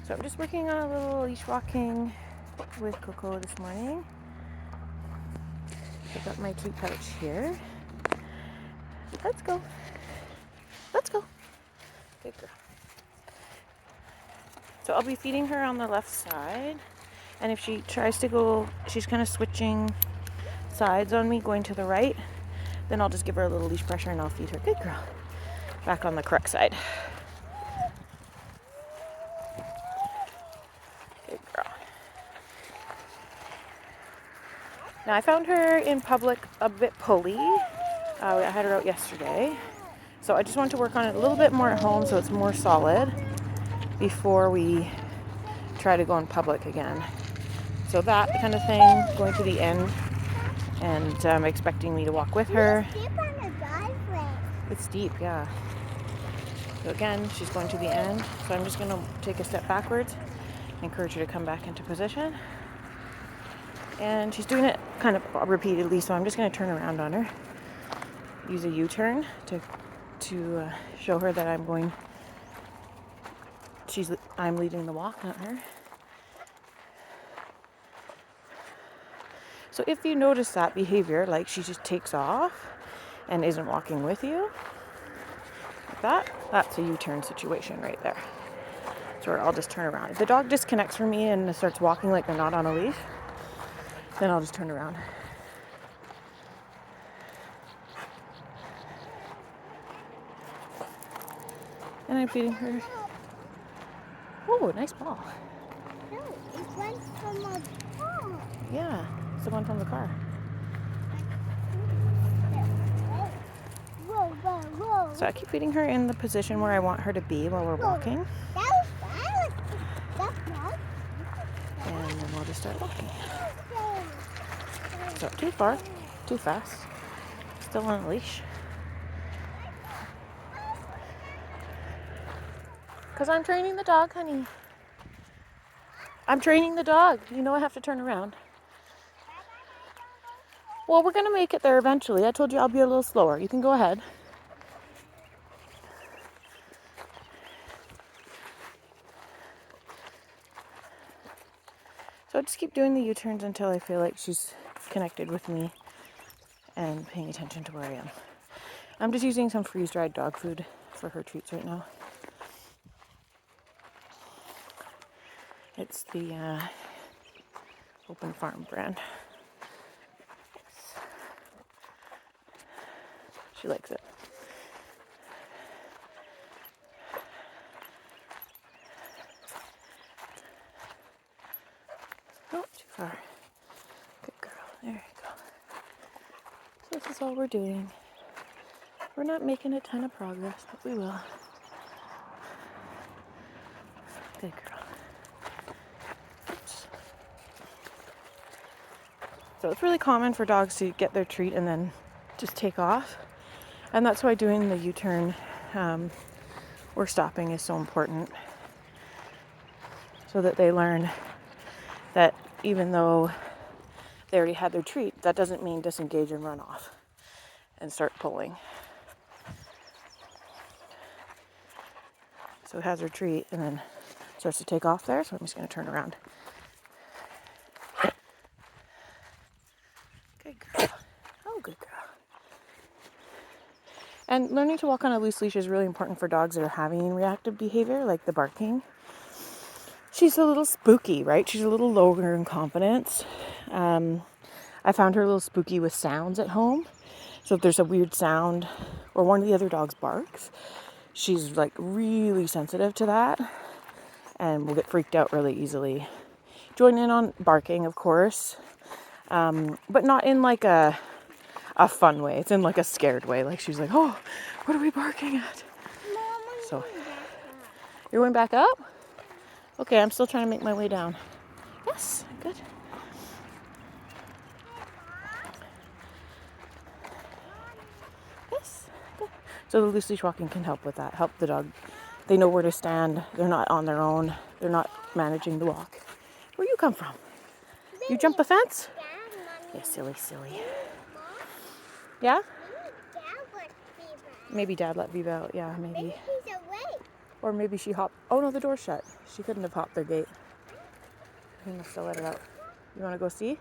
So I'm just working on a little leash walking with Coco this morning. I've got my treat pouch here. Let's go. Let's go. Good girl. So I'll be feeding her on the left side. And if she tries to go, she's kind of switching sides on me, going to the right. Then I'll just give her a little leash pressure and I'll feed her. Good girl. Back on the correct side. Good girl. Now I found her in public a bit pulley. I had her out yesterday. So I just want to work on it a little bit more at home so it's more solid before we try to go in public again. So that kind of thing, going to the end and expecting me to walk with her. It's steep on the driveway. It's steep, yeah. So again, she's going to the end. So I'm just going to take a step backwards, encourage her to come back into position. And she's doing it kind of repeatedly, so I'm just going to turn around on her. Use a U-turn to show her that I'm leading the walk, not her. So if you notice that behavior, like she just takes off and isn't walking with you, like that's a U-turn situation right there. So I'll just turn around. If the dog disconnects from me and starts walking like they're not on a leash, then I'll just turn around. And I'm feeding her. Oh, nice ball. No, it went from a ball. Yeah, it's the one from the car. Whoa, whoa, whoa. So I keep feeding her in the position where I want her to be while we're walking. That's not. And then we'll just start walking. So too far, too fast. Still on a leash. Because I'm training the dog, honey. I'm training the dog. You know I have to turn around. Well, we're going to make it there eventually. I told you I'll be a little slower. You can go ahead. So I just keep doing the U-turns until I feel like she's connected with me and paying attention to where I am. I'm just using some freeze-dried dog food for her treats right now. It's the Open Farm brand. She likes it. Oh, too far. Good girl. There you go. So this is all we're doing. We're not making a ton of progress, but we will. Good girl. Oops. So it's really common for dogs to get their treat and then just take off. And that's why doing the U-turn or stopping is so important. So that they learn that even though they already had their treat, that doesn't mean disengage and run off and start pulling. So it has her treat and then starts to take off there. So I'm just going to turn around. Good girl. Oh, good girl. And learning to walk on a loose leash is really important for dogs that are having reactive behavior, like the barking. She's a little spooky, right? She's a little lower in confidence. I found her a little spooky with sounds at home. So if there's a weird sound or one of the other dogs barks, she's like really sensitive to that and will get freaked out really easily. Join in on barking, of course, but not in like a fun way. It's in like a scared way. Like she's like, oh, what are we barking at? So you're going back up? Okay, I'm still trying to make my way down. Yes, good. Yes, good. So the loose leash walking can help with that. Help the dog. They know where to stand. They're not on their own. They're not managing the walk. Where you come from? You jump the fence? Yeah, silly. Yeah? Maybe Dad let Viva out. Yeah, maybe. Maybe he's awake. Or maybe she hopped. Oh no, the door's shut. She couldn't have hopped their gate. He must have let her out. You want to go see?